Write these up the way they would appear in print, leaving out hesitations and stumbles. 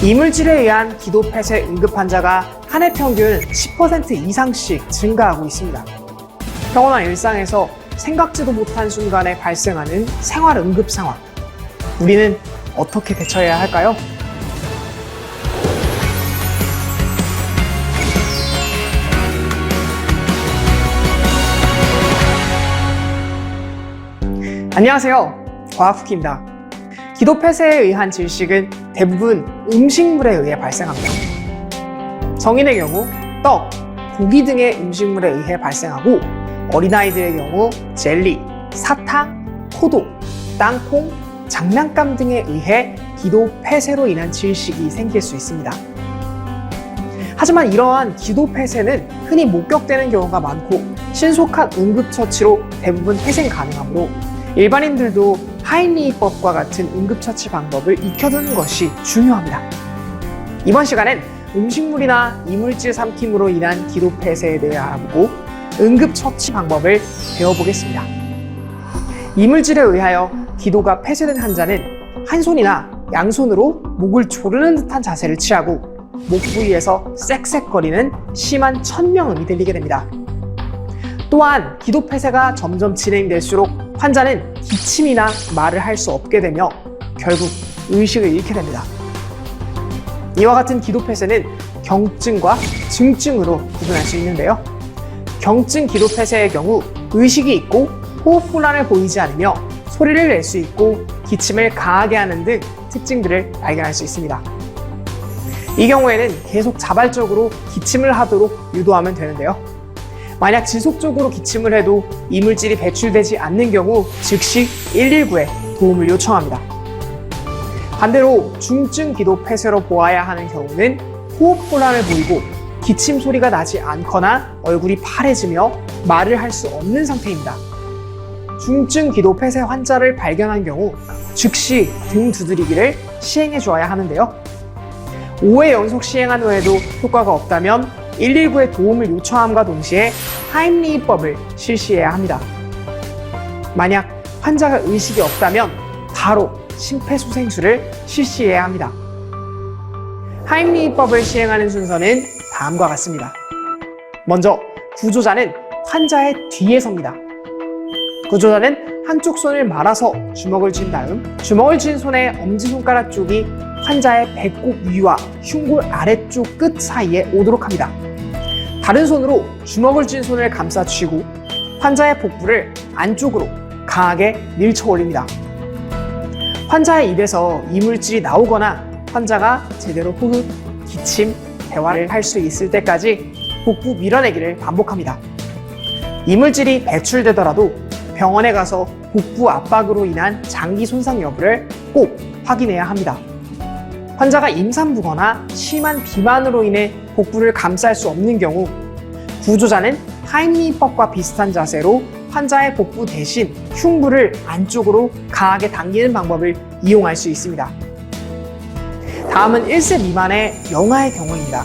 이물질에 의한 기도 폐쇄 응급 환자가 한 해 평균 10% 이상씩 증가하고 있습니다. 평온한 일상에서 생각지도 못한 순간에 발생하는 생활 응급 상황. 우리는 어떻게 대처해야 할까요? 안녕하세요. 과학후키입니다. 기도 폐쇄에 의한 질식은 대부분 음식물에 의해 발생합니다. 성인의 경우 떡, 고기 등의 음식물에 의해 발생하고 어린아이들의 경우 젤리, 사탕, 포도, 땅콩, 장난감 등에 의해 기도 폐쇄로 인한 질식이 생길 수 있습니다. 하지만 이러한 기도 폐쇄는 흔히 목격되는 경우가 많고 신속한 응급처치로 대부분 회생 가능하므로 일반인들도 하임리히법과 같은 응급처치 방법을 익혀두는 것이 중요합니다. 이번 시간엔 음식물이나 이물질 삼킴으로 인한 기도 폐쇄에 대해 알아보고 응급처치 방법을 배워보겠습니다. 이물질에 의하여 기도가 폐쇄된 환자는 한 손이나 양손으로 목을 조르는 듯한 자세를 취하고 목 부위에서 쌕쌕거리는 심한 천명음이 들리게 됩니다. 또한 기도 폐쇄가 점점 진행될수록 환자는 기침이나 말을 할 수 없게 되며 결국 의식을 잃게 됩니다. 이와 같은 기도 폐쇄는 경증과 증증으로 구분할 수 있는데요. 경증 기도 폐쇄의 경우 의식이 있고 호흡곤란을 보이지 않으며 소리를 낼 수 있고 기침을 강하게 하는 등 특징들을 발견할 수 있습니다. 이 경우에는 계속 자발적으로 기침을 하도록 유도하면 되는데요. 만약 지속적으로 기침을 해도 이물질이 배출되지 않는 경우 즉시 119에 도움을 요청합니다. 반대로 중증 기도 폐쇄로 보아야 하는 경우는 호흡곤란을 보이고 기침 소리가 나지 않거나 얼굴이 파래지며 말을 할 수 없는 상태입니다. 중증 기도 폐쇄 환자를 발견한 경우 즉시 등 두드리기를 시행해 주어야 하는데요. 5회 연속 시행한 후에도 효과가 없다면 119에 도움을 요청함과 동시에 하임리히법을 실시해야 합니다. 만약 환자가 의식이 없다면 바로 심폐소생술을 실시해야 합니다. 하임리히법을 시행하는 순서는 다음과 같습니다. 먼저 구조자는 환자의 뒤에 섭니다. 구조자는 한쪽 손을 말아서 주먹을 쥔 다음 주먹을 쥔 손의 엄지손가락 쪽이 환자의 배꼽 위와 흉골 아래쪽 끝 사이에 오도록 합니다. 다른 손으로 주먹을 쥔 손을 감싸쥐고 환자의 복부를 안쪽으로 강하게 밀쳐 올립니다. 환자의 입에서 이물질이 나오거나 환자가 제대로 호흡, 기침, 대화를 할 수 있을 때까지 복부 밀어내기를 반복합니다. 이물질이 배출되더라도 병원에 가서 복부 압박으로 인한 장기 손상 여부를 꼭 확인해야 합니다. 환자가 임산부거나 심한 비만으로 인해 복부를 감쌀 수 없는 경우 구조자는 하임리히법과 비슷한 자세로 환자의 복부 대신 흉부를 안쪽으로 강하게 당기는 방법을 이용할 수 있습니다. 다음은 1세 미만의 영아의 경우입니다.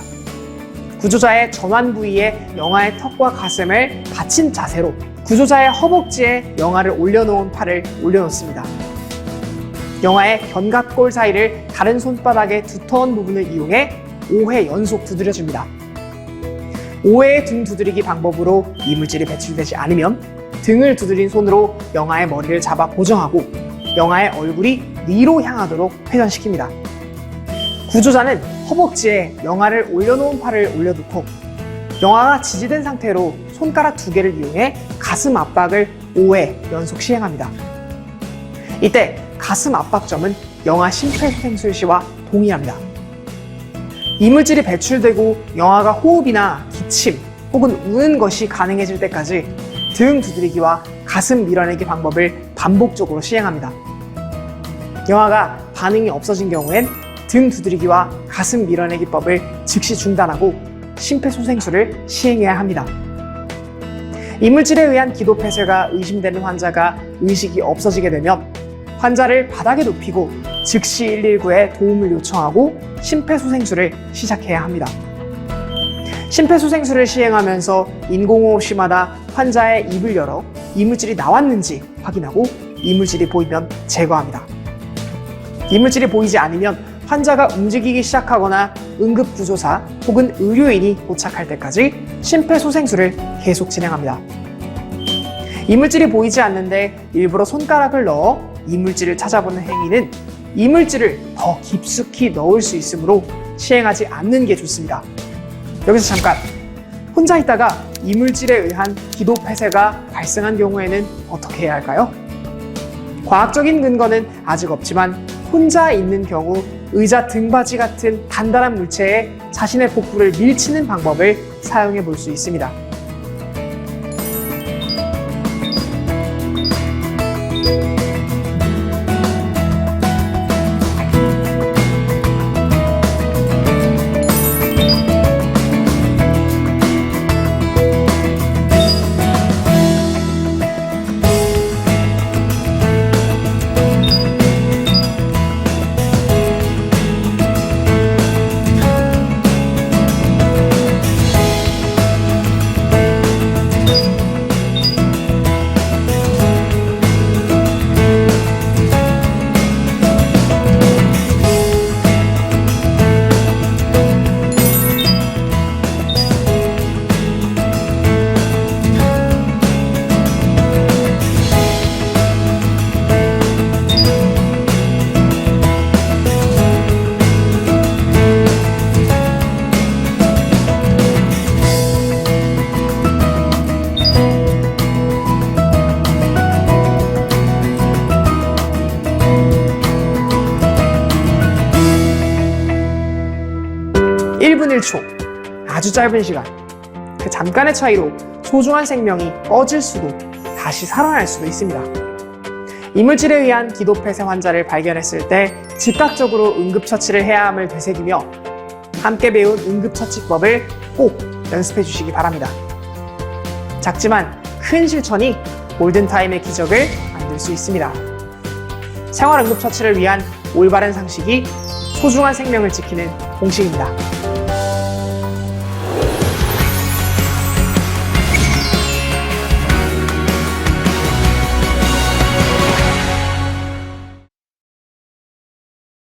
구조자의 전완 부위에 영아의 턱과 가슴을 받친 자세로 구조자의 허벅지에 영아를 올려놓은 팔을 올려놓습니다. 영아의 견갑골 사이를 다른 손바닥의 두터운 부분을 이용해 5회 연속 두드려줍니다. 5회의 등 두드리기 방법으로 이물질이 배출되지 않으면 등을 두드린 손으로 영아의 머리를 잡아 고정하고 영아의 얼굴이 위로 향하도록 회전시킵니다. 구조자는 허벅지에 영아를 올려놓은 팔을 올려놓고 영아가 지지된 상태로 손가락 2개를 이용해 가슴 압박을 5회 연속 시행합니다. 이때 가슴 압박점은 영아 심폐소생술 시와 동일합니다. 이물질이 배출되고 영아가 호흡이나 기침 혹은 우는 것이 가능해질 때까지 등 두드리기와 가슴 밀어내기 방법을 반복적으로 시행합니다. 영아가 반응이 없어진 경우엔 등 두드리기와 가슴 밀어내기법을 즉시 중단하고 심폐소생술을 시행해야 합니다. 이물질에 의한 기도 폐쇄가 의심되는 환자가 의식이 없어지게 되면 환자를 바닥에 눕히고 즉시 119에 도움을 요청하고 심폐소생술을 시작해야 합니다. 심폐소생술을 시행하면서 인공호흡 시마다 환자의 입을 열어 이물질이 나왔는지 확인하고 이물질이 보이면 제거합니다. 이물질이 보이지 않으면 환자가 움직이기 시작하거나 응급구조사 혹은 의료인이 도착할 때까지 심폐소생술을 계속 진행합니다. 이물질이 보이지 않는데 일부러 손가락을 넣어 이물질을 찾아보는 행위는 이물질을 더 깊숙이 넣을 수 있으므로 시행하지 않는 게 좋습니다. 여기서 잠깐! 혼자 있다가 이물질에 의한 기도 폐쇄가 발생한 경우에는 어떻게 해야 할까요? 과학적인 근거는 아직 없지만 혼자 있는 경우 의자 등받이 같은 단단한 물체에 자신의 복부를 밀치는 방법을 사용해 볼 수 있습니다. 아주 짧은 시간, 그 잠깐의 차이로 소중한 생명이 꺼질 수도 다시 살아날 수도 있습니다. 이물질에 의한 기도 폐쇄 환자를 발견했을 때 즉각적으로 응급처치를 해야 함을 되새기며 함께 배운 응급처치법을 꼭 연습해 주시기 바랍니다. 작지만 큰 실천이 골든타임의 기적을 만들 수 있습니다. 생활응급처치를 위한 올바른 상식이 소중한 생명을 지키는 공식입니다.